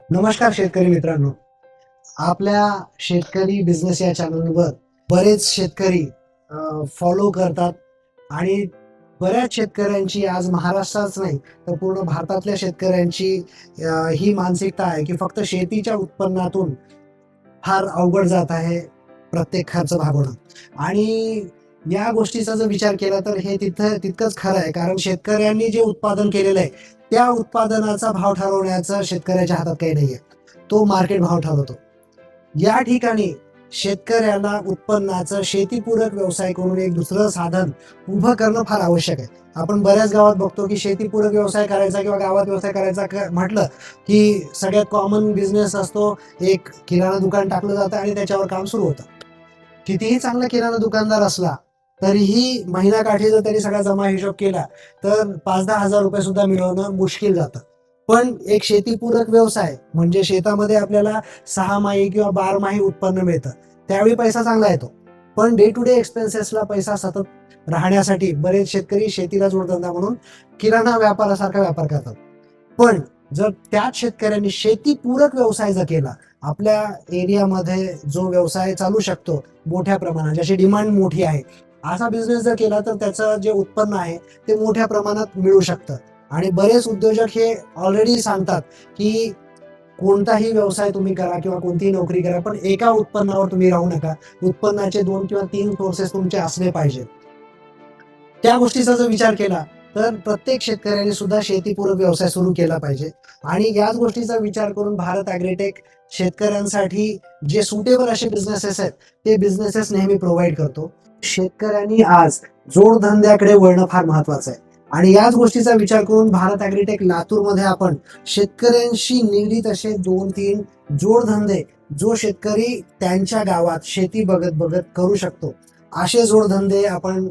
नमस्कार शेतकरी मित्रांनो. आपल्या शेतकरी बिझनेस या चॅनलवर बरेच शेतकरी फॉलो करतात आणि बऱ्याच शेतकऱ्यांची आज महाराष्ट्राच नाही तर पूर्ण भारतातल्या शेतकऱ्यांची ही मानसिकता आहे की फक्त शेतीच्या उत्पन्नातून फार अवघड जात आहे प्रत्येक खर्च भागवणं. आणि या गोष्टीचा जर विचार केला तर हे तितकंच खरं आहे, कारण शेतकऱ्यांनी जे उत्पादन केलेलं आहे त्या उत्पादनाचा भाव ठरवण्याचा शेतकऱ्याच्या हातात काही नाहीये. तो मार्केट भाव ठरवतो. या ठिकाणी शेतकऱ्याला उत्पन्नाचं शेतीपूरक व्यवसाय करून एक दुसरं साधन उभं करणं फार आवश्यक आहे. आपण बऱ्याच गावात बघतो की शेतीपूरक व्यवसाय करायचा किंवा गावात व्यवसाय करायचा म्हटलं की सगळ्यात कॉमन बिझनेस असतो, एक किराणा दुकान टाकलं जातं आणि त्याच्यावर काम सुरू होतं. कितीही चांगला किराणा दुकानदार असला तरीही महिनाकाठी जर त्यांनी सगळा जमा हिशोब केला तर 5-10 हजार रुपये सुद्धा मिळवणं मुश्किल जातं. पण एक शेतीपूरक व्यवसाय म्हणजे शेतामध्ये आपल्याला 6 माही किंवा 12 माही उत्पन्न मिळतं, त्यावेळी पैसा चांगला येतो. पण डे टू डे एक्सपेन्सेसला पैसा सतत राहण्यासाठी बरेच शेतकरी शेतीला जोडधंदा म्हणून किराणा व्यापारासारखा व्यापार करतात. पण जर त्याच शेतकऱ्यांनी शेतीपूरक व्यवसाय जर केला, आपल्या एरियामध्ये जो व्यवसाय चालू शकतो मोठ्या प्रमाणात, ज्याची डिमांड मोठी आहे, असा बिझनेस जर केला तर त्याचं जे उत्पन्न आहे ते मोठ्या प्रमाणात मिळू शकतं. आणि बरेच उद्योजक हे ऑलरेडी सांगतात की कोणताही व्यवसाय तुम्ही करा किंवा कोणतीही नोकरी करा, पण एका उत्पन्नावर तुम्ही राहू नका. उत्पन्नाचे 2 किंवा 3 सोर्सेस तुमचे असले पाहिजे. त्या गोष्टीचा जर विचार केला तर प्रत्येक शेतकऱ्याने सुद्धा शेतीपूरक व्यवसाय सुरू केला पाहिजे. आणि याच गोष्टीचा विचार करून भारत ॲग्रीटेक शेतकऱ्यांसाठी जे सुटेबल असे बिझनेसेस आहेत ते बिझनेसेस नेहमी प्रोव्हाइड करतो. शेतकऱ्यांनी आज जोडधंद्याकडे वळणं फार महत्वाचं आहे. आणि याच गोष्टीचा विचार करून भारत ॲग्रीटेक लातूरमध्ये आपण शेतकऱ्यांशी निगडीत असे 2-3 जोडधंदे, जो शेतकरी त्यांच्या गावात शेती बघत बघत करू शकतो, असे जोडधंदे आपण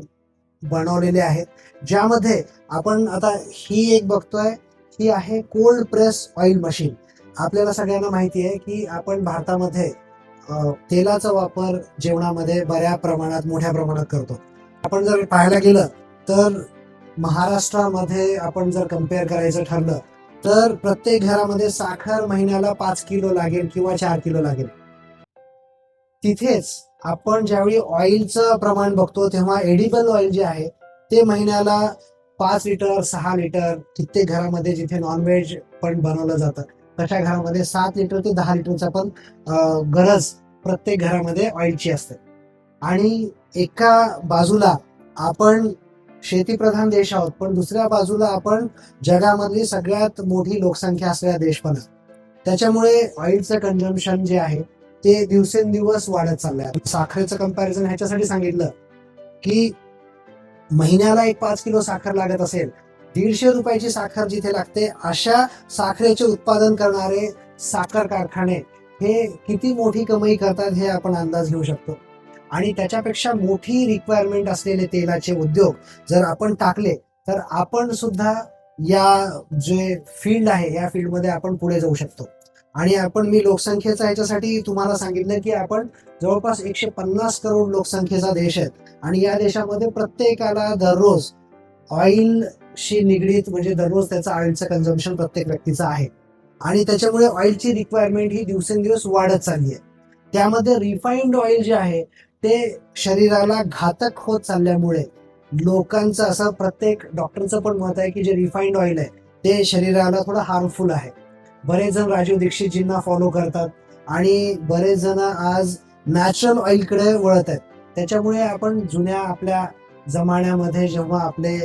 बनवलेले आहेत. ज्यामध्ये आपण आता ही एक बघतोय, ही आहे कोल्ड प्रेस ऑइल मशीन. आपल्याला सगळ्यांना माहिती आहे की आपण भारतामध्ये तेलाचा वापर जेवणामध्ये बऱ्या प्रमाणात, मोठ्या प्रमाणात करतो. आपण जर पाहायला गेलं तर महाराष्ट्रामध्ये आपण जर कम्पेअर करायचं ठरलं तर प्रत्येक घरामध्ये साखर महिन्याला 5 किलो लागेल किंवा 4 किलो लागेल. तिथेच आपण ज्यावेळी ऑइलचं प्रमाण बघतो तेव्हा एडिबल ऑइल जे आहे ते महिन्याला 5 लिटर, 6 लिटर, कित्येक घरामध्ये जिथे नॉनव्हेज पण बनवलं जातं तशा घरामध्ये 7 लिटर ते 10 लिटरचा पण गरज प्रत्येक घरामध्ये ऑइलची असते. आणि एका बाजूला आपण शेतीप्रधान देश आहोत, पण दुसऱ्या बाजूला आपण जगामधली सगळ्यात मोठी लोकसंख्या असलेला देश पण आहे. त्याच्यामुळे ऑइलचं कन्झम्पशन जे आहे ते दिवसेंदिवस वाढत चाललंय. साखरेचं कंपॅरिझन ह्याच्यासाठी सांगितलं की महिन्याला एक 5 किलो साखर लागत असेल, 150 रुपयाची साखर जिथे लागते, अशा साखरेचे उत्पादन करणारे साखर कारखाने हे किती मोठी कमाई करतात हे आपण अंदाज घेऊ शकतो. आणि त्याच्यापेक्षा मोठी रिक्वायरमेंट असलेले तेलाचे उद्योग जर आपण टाकले तर आपण सुद्धा या जे फील्ड आहे या फील्डमध्ये आपण पुढे जाऊ शकतो. आणि मी लोकसंख्येचा ह्याच्यासाठी तुम्हाला सांगितलं की आपण जवळपास 150 करोड लोकसंख्येचा देश आहे. आणि या देशामध्ये प्रत्येकाला दररोज ऑइलशी निगडीत म्हणजे दररोज त्याचं ऑइलचं कन्झम्पशन प्रत्येक व्यक्तीचं आहे. आणि त्याच्यामुळे ऑइलची रिक्वायरमेंट ही दिवसेंदिवस वाढत चालली आहे. त्यामध्ये रिफाईंड ऑइल जे आहे ते शरीराला घातक होत चालल्यामुळे लोकांचं असं, प्रत्येक डॉक्टरचं पण मत आहे की जे रिफाईंड ऑइल आहे ते शरीराला थोडं हार्मफुल आहे. बरेच जण राजीव दीक्षितजींना फॉलो करतात आणि बरेच जण आज नॅचरल ऑइलकडे वळत आहेत. त्याच्यामुळे आपण जुन्या आपल्या जमान्यामध्ये जेव्हा आपले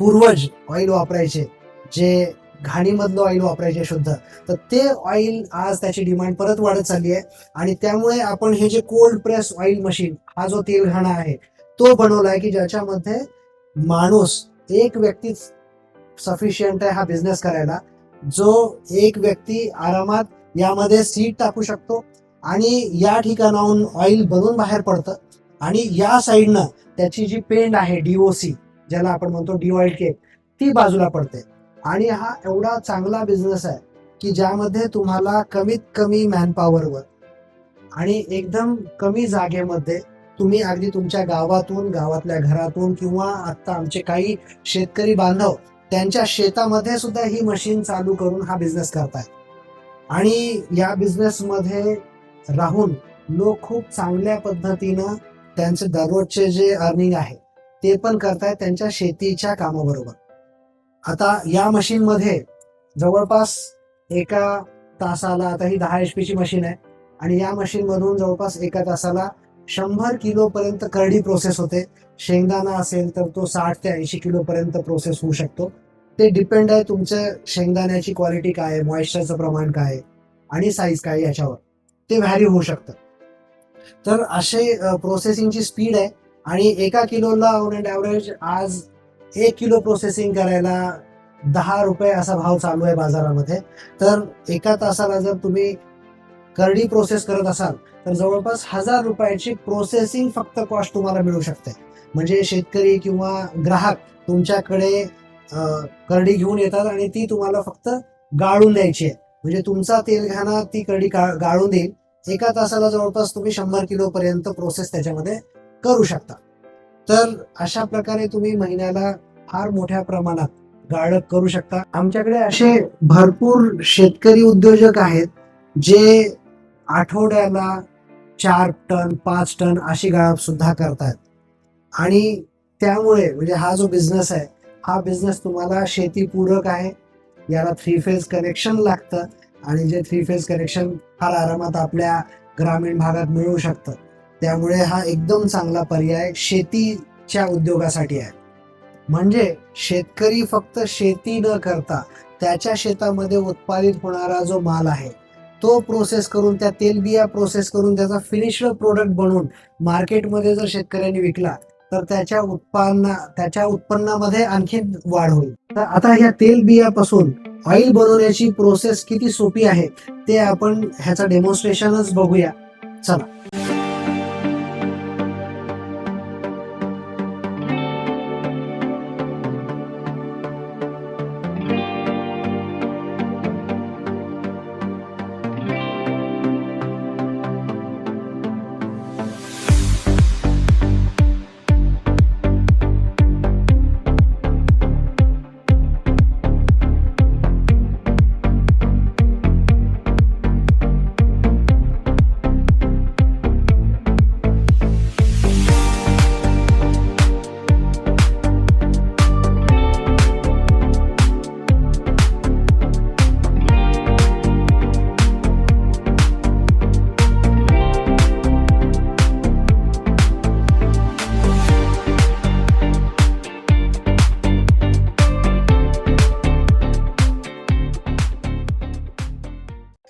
पूर्वज ऑइल वापरायचे, जे घाणीमधलं ऑइल वापरायचे शुद्ध, तर ते ऑइल आज त्याची डिमांड परत वाढत चालली आहे. आणि त्यामुळे आपण हे जे कोल्ड प्रेस ऑइल मशीन, हा जो तेलघाणा आहे तो बनवला आहे की ज्याच्यामध्ये माणूस, एक व्यक्ती सफिशियंट आहे हा बिझनेस करायला. जो एक व्यक्ती आरामात यामध्ये सीड टाकू शकतो आणि या ठिकाणाहून ऑइल बनून बाहेर पडतं. आणि या साईडनं त्याची जी पेंड आहे DOC, ज्याला आपण म्हणतो डी ऑइल केक, ती बाजूला पडते. आणि हा एवढा चांगला बिझनेस आहे की ज्यामध्ये तुम्हाला कमीत कमी मॅनपॉवरवर आणि एकदम कमी जागेमध्ये तुम्ही अगदी तुमच्या गावातून, गावातल्या घरातून किंवा आता आमचे काही शेतकरी बांधव त्यांच्या शेतामध्ये सुद्धा ही मशीन चालू करून हा बिझनेस करतायत. आणि या बिझनेसमध्ये राहून लोक खूप चांगल्या पद्धतीनं त्यांचे दररोजचे जे अर्निंग आहे ते पण करतायत त्यांच्या शेतीच्या कामाबरोबर. आता या मशीनमध्ये जवळपास एका तासाला, आता ही 10 HP ची मशीन आहे आणि या मशीन मधून जवळपास एका तासाला 100 किलो पर्यंत करडी प्रोसेस होते. शेंगदाणा असेल तर तो 60 ते 80 किलो पर्यंत प्रोसेस होऊ शकतो. ते डिपेंड आहे तुमच्या शेंगदाण्याची क्वालिटी काय आहे, मॉइश्चरचं प्रमाण काय आहे आणि साईज काय आहे याच्यावर ते व्हॅरी होऊ शकतं. तर असे प्रोसेसिंगची स्पीड आहे आणि एका किलोला ऑन अँड ॲव्हरेज आज 1 किलो प्रोसेसिंग करायला 10 रुपये असा भाव चालू आहे बाजारामध्ये. तर एका तासाला जर तुम्ही करडी प्रोसेस करत असाल तर जवळपास 1000 रुपयाची प्रोसेसिंग फक्त कॉस्ट तुम्हाला मिळू शकते. म्हणजे शेतकरी किंवा ग्राहक तुमच्याकडे करडी घेऊन येतात आणि ती तुम्हाला फक्त गाळून द्यायची आहे. म्हणजे तुमचा तेलघाना ती करडी गाळून देईल. एका तासाला जवळपास तुम्ही 100 किलो पर्यंत प्रोसेस त्याच्यामध्ये करू शकता. तर अशा प्रकारे तुम्ही महिन्याला फार मोठ्या प्रमाणात गाळप करू शकता. आमच्याकडे असे भरपूर शेतकरी उद्योजक आहेत जे आठवड्याला 4 टन 5 टन अशी गाळप सुद्धा करतात. आणि त्यामुळे म्हणजे हा जो बिझनेस आहे हा बिझनेस तुम्हाला शेतीपूरक आहे. याला 3 फेज कनेक्शन लागतं आणि जे 3 फेज कनेक्शन फार आरामात आपल्या ग्रामीण भागात मिळू शकतं. त्यामुळे हा एकदम चांगला पर्याय शेतीच्या उद्योगासाठी आहे. म्हणजे शेतकरी फक्त शेती न करता त्याच्या शेतामध्ये उत्पादित होणारा जो माल आहे तो प्रोसेस करून, त्या तेलबिया प्रोसेस करून त्याचा फिनिश्ड प्रोडक्ट बनवून मार्केटमध्ये जर शेतकऱ्यांनी विकला तर त्याच्या उत्पन्नामध्ये आणखी वाढ होईल. तर आता ह्या तेलबियापासून ऑइल बनवण्याची प्रोसेस किती सोपी आहे ते आपण ह्याचा डेमॉन्स्ट्रेशनच बघूया. चला.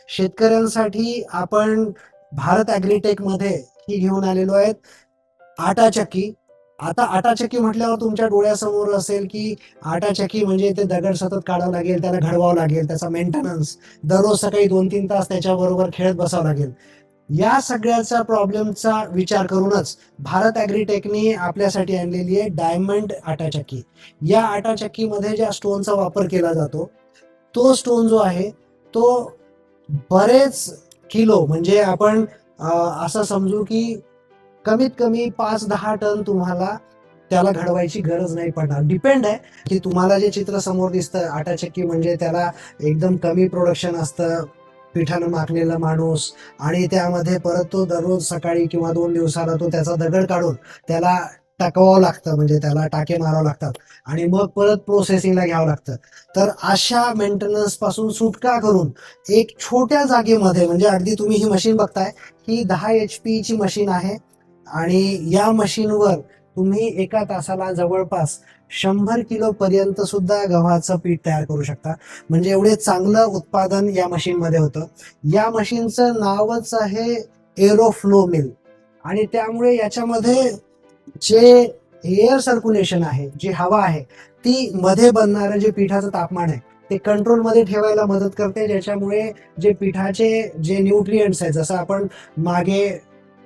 शेतकऱ्यांसाठी आपण भारत ॲग्रीटेक मध्ये ही घेऊन आलेलो आहेत आटा चक्की. आता आटा चक्की म्हटल्यावर तुमच्या डोळ्यासमोर असेल की आटा चक्की म्हणजे ते दगड सतत काढावं लागेल, त्याला घडवावं लागेल, त्याचा मेंटेनन्स, दररोज सकाळी 2-3 तास त्याच्याबरोबर खेळत बसावं लागेल. या सगळ्याचा प्रॉब्लेमचा विचार करूनच भारत ॲग्रीटेकनी आपल्यासाठी आणलेली आहे डायमंड आटा चक्की. या आटा चक्कीमध्ये ज्या स्टोनचा वापर केला जातो तो स्टोन जो आहे तो बरेच किलो, म्हणजे आपण असं समजू की कमीत कमी 5-10 टन तुम्हाला त्याला घडवायची गरज नाही पडणार. डिपेंड आहे की तुम्हाला जे चित्र समोर दिसतं आटा चक्की म्हणजे त्याला एकदम कमी प्रोडक्शन असतं, पिठानं माखलेला माणूस आणि त्यामध्ये परत तो दररोज सकाळी किंवा 2 दिवसाला तो त्याचा दगड काढून त्याला टाकवावं लागतं, म्हणजे त्याला टाके मारावं लागतात आणि मग परत प्रोसेसिंगला घ्यावं लागतं. तर अशा मेंटेनन्स पासून सुटका करून एक छोट्या जागेमध्ये, म्हणजे अगदी तुम्ही ही मशीन बघताय ही 10 HP ची मशीन आहे आणि या मशीनवर तुम्ही एका तासाला जवळपास 100 किलो पर्यंत सुद्धा गव्हाचं पीठ तयार करू शकता. म्हणजे एवढे चांगलं उत्पादन या मशीनमध्ये होतं. या मशीनचं नावच आहे एरोफ्लो मिल आणि त्यामुळे याच्यामध्ये जे एअर सर्क्युलेशन आहे, जी हवा आहे ती मध्ये बनणारं जे पिठाचं तापमान आहे ते कंट्रोलमध्ये ठेवायला मदत करते, ज्याच्यामुळे जे पिठाचे जे न्यूट्रिएंट्स आहेत, जसं आपण मागे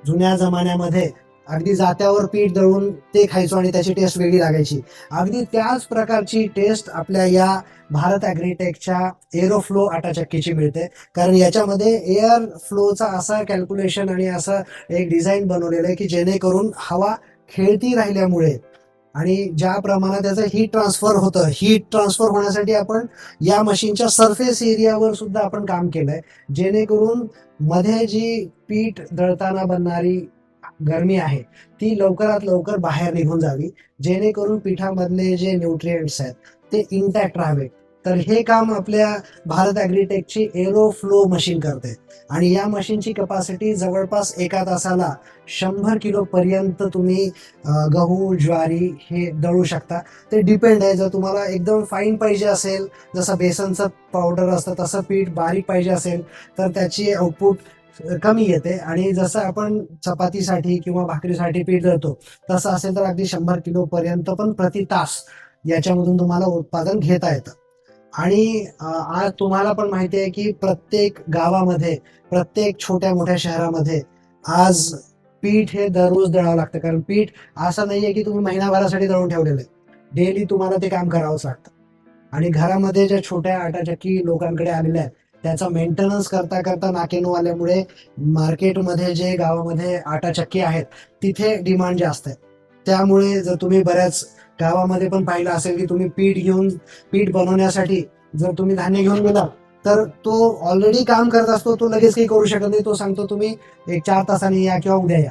जुन्या जमान्यामध्ये अगदी जात्यावर पीठ दळून ते खायचो आणि त्याची टेस्ट वेगळी लागायची, अगदी त्याच प्रकारची टेस्ट आपल्या या भारत ॲग्रीटेकच्या एरोफ्लो आटा चक्कीची मिळते. कारण याच्यामध्ये एअर फ्लोचा असा कॅल्क्युलेशन आणि असं एक डिझाईन बनवलेलं आहे की जेणेकरून हवा खेळती राहिल्यामुळे आणि ज्या प्रमाणात त्याचं हीट ट्रान्सफर होतं, हीट ट्रान्सफर होण्यासाठी आपण या मशीनच्या सरफेस एरियावर सुद्धा आपण काम केलंय, जेणेकरून मध्ये जी पीठ दळताना बनणारी गरमी आहे ती लवकरात लवकर बाहेर निघून जावी, जेणेकरून पिठामधले जे न्यूट्रिएंट्स आहेत ते इंटॅक्ट राहावे. तर हे काम आपल्या भारत ॲग्रीटेकची एरो फ्लो मशीन करते आणि या मशीनची कपॅसिटी जवळपास एका तासाला 100 किलो पर्यंत तुम्ही गहू ज्वारी हे दळू शकता. ते डिपेंड आहे, जर तुम्हाला एकदम फाईन पाहिजे असेल, जसं बेसनचं पावडर असतं तसं पीठ बारीक पाहिजे असेल तर त्याची आउटपुट कमी येते, आणि जसं आपण चपातीसाठी किंवा भाकरीसाठी पीठ दळतो तसं असेल तर अगदी 100 किलो पर्यंत पण प्रति तास याच्यामधून तुम्हाला उत्पादन घेता येतं. आणि आज तुम्हाला पण माहिती आहे की प्रत्येक गावामध्ये, प्रत्येक छोट्या मोठ्या शहरामध्ये आज पीठ हे दररोज दळावं लागतं, कारण पीठ असं नाहीये की तुम्ही महिनाभरासाठी दळून ठेवलेलं आहे, डेली तुम्हाला ते काम करावंच लागतं. आणि घरामध्ये ज्या छोट्या आटाचक्की लोकांकडे आलेल्या आहेत त्याचा मेंटेनन्स करता करता नाकेनऊ आल्यामुळे मार्केटमध्ये जे गावामध्ये आटाचक्की आहेत तिथे डिमांड जास्त आहे. त्यामुळे जर तुम्ही बऱ्याच गावामध्ये पण पाहिलं असेल की तुम्ही पीठ बनवण्यासाठी जर तुम्ही धान्य घेऊन गेला तर तो ऑलरेडी काम करत असतो, तो लगेच काही करू शकत नाही, तो सांगतो तुम्ही 4 तासांनी या किंवा उद्या या.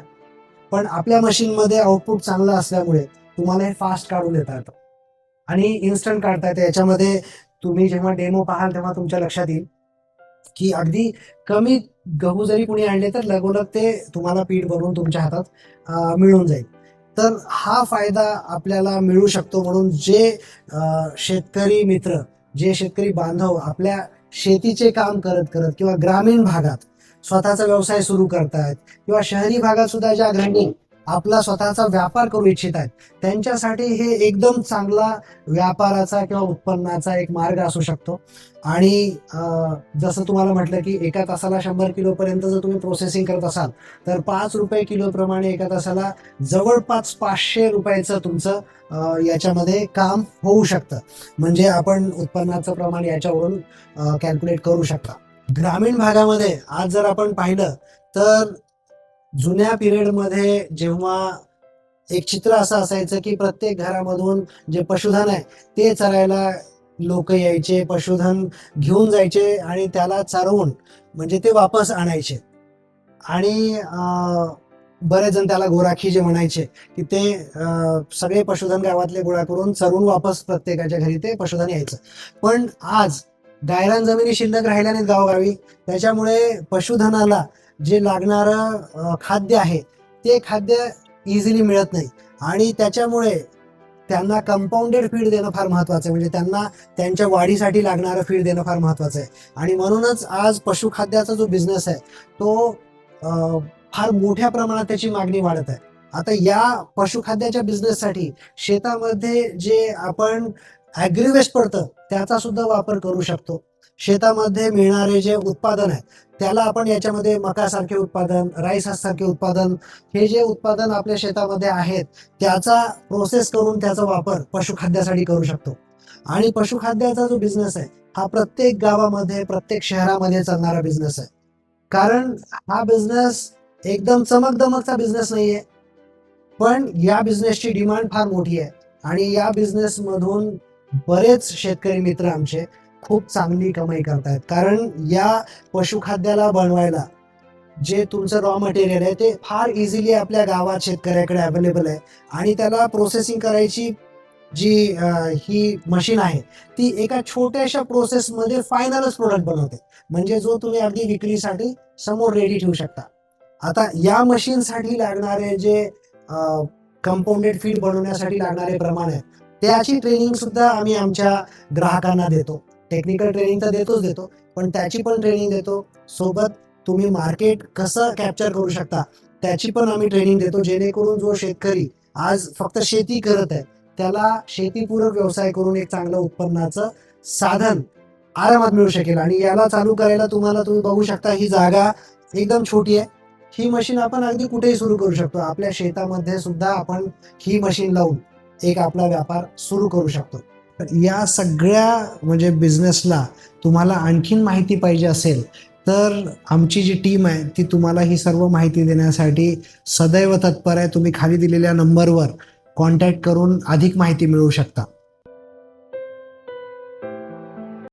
पण आपल्या मशीनमध्ये आउटपुट चांगलं असल्यामुळे तुम्हाला हे फास्ट काढून देता येतं आणि इन्स्टंट काढता येतं. याच्यामध्ये तुम्ही जेव्हा डेमो पाहाल तेव्हा तुमच्या लक्षात येईल की अगदी कमी गहू जरी कुणी आणले तर लगोलग ते तुम्हाला पीठ बनवून तुमच्या हातात मिळून जाईल. तर हा फायदा आपल्याला मिळू शकतो. म्हणून जे शेतकरी मित्र, जे शेतकरी बांधव आपल्या शेतीचे काम करत करत किंवा ग्रामीण भागात स्वतःचा व्यवसाय सुरू करतायत किंवा शहरी भागात सुद्धा ज्या गृहिणी आपला स्वतःचा व्यापार करू इच्छित आहेत त्यांच्यासाठी हे एकदम चांगला व्यापाराचा किंवा उत्पन्नाचा एक मार्ग असू शकतो. आणि जसं तुम्हाला म्हटलं की एका तासाला 100 किलो पर्यंत जर तुम्ही प्रोसेसिंग करत असाल तर 5 रुपये किलो प्रमाणे एका तासाला जवळपास 500 रुपयाचं तुमचं याच्यामध्ये काम होऊ शकतं. म्हणजे आपण उत्पन्नाचं प्रमाण याच्यावरून कॅल्क्युलेट करू शकता. ग्रामीण भागामध्ये आज जर आपण पाहिलं तर जुन्या पिरियडमध्ये जेव्हा एक चित्र असं असायचं की प्रत्येक घरामधून जे पशुधन आहे ते चरायला लोक यायचे, पशुधन घेऊन जायचे आणि त्याला चरवून म्हणजे ते वापस आणायचे. आणि बरेच जण त्याला गोराखी जे म्हणायचे की ते सगळे पशुधन गावातले गोळा करून चरून वापस प्रत्येकाच्या घरी ते पशुधन यायचं. पण आज गायरान जमिनी शिल्लक राहिल्या नाहीत गावोगावी, त्याच्यामुळे पशुधनाला जे लागणारं खाद्य आहे ते खाद्य इझिली मिळत नाही आणि त्याच्यामुळे त्यांना कंपाऊंडेड फीड देणं फार महत्वाचं आहे. म्हणजे त्यांना त्यांच्या वाढीसाठी लागणारं फीड देणं फार महत्वाचं आहे. आणि म्हणूनच आज पशुखाद्याचा जो बिझनेस आहे तो फार मोठ्या प्रमाणात त्याची मागणी वाढत आहे. आता या पशुखाद्याच्या बिझनेससाठी शेतामध्ये जे आपण ॲग्रीवेस्ट पडतं त्याचा सुद्धा वापर करू शकतो. शेतामध्ये मिळणारे जे उत्पादन आहे त्याला आपण याच्यामध्ये मकासारखे उत्पादन, राईस सारखे उत्पादन, हे जे उत्पादन आपल्या शेतामध्ये आहेत त्याचा प्रोसेस करून त्याचा वापर पशुखाद्यासाठी करू शकतो. आणि पशुखाद्याचा जो बिझनेस आहे हा प्रत्येक गावामध्ये, प्रत्येक शहरामध्ये चालणारा बिझनेस आहे. कारण हा बिझनेस एकदम चमकदमकचा बिझनेस नाहीये, पण या बिझनेसची डिमांड फार मोठी आहे आणि या बिझनेस मधून बरेच शेतकरी मित्र आमचे खूप चांगली कमाई करतायत. कारण या पशुखाद्याला बनवायला जे तुमचं रॉ मटेरियल आहे ते फार इझिली आपल्या गावात शेतकऱ्याकडे अवेलेबल आहे आणि त्याला प्रोसेसिंग करायची जी ही मशीन आहे ती एका छोट्याशा प्रोसेसमध्ये फायनलच प्रोडक्ट बनवते, म्हणजे जो तुम्ही अगदी विक्रीसाठी समोर रेडी ठेवू शकता. आता या मशीनसाठी लागणारे जे कंपाऊंडेड फीड बनवण्यासाठी लागणारे प्रमाण आहे त्याची ट्रेनिंग सुद्धा आम्ही आमच्या ग्राहकांना देतो. टेक्निकल ट्रेनिंग तर देतो, पण त्याची पण ट्रेनिंग देतो. सोबत तुम्ही मार्केट कसं कॅप्चर करू शकता त्याची पण आम्ही ट्रेनिंग देतो, जेणेकरून जो शेतकरी आज फक्त शेती करत आहे त्याला शेतीपूरक व्यवसाय करून एक चांगलं उत्पन्नाचं साधन आरामात मिळू शकेल. आणि याला चालू करायला तुम्ही बघू शकता ही जागा एकदम छोटी आहे. ही मशीन आपण अगदी कुठेही सुरू करू शकतो. आपल्या शेतामध्ये सुद्धा आपण ही मशीन लावून एक आपला व्यापार सुरू करू शकतो. या सगळ्या म्हणजे बिझनेसला तुम्हाला आणखीन माहिती पाहिजे असेल तर आमची जी टीम आहे ती तुम्हाला ही सर्व माहिती देण्यासाठी सदैव तत्पर आहे. तुम्ही खाली दिलेल्या नंबरवर कॉन्टॅक्ट करून अधिक माहिती मिळवू शकता.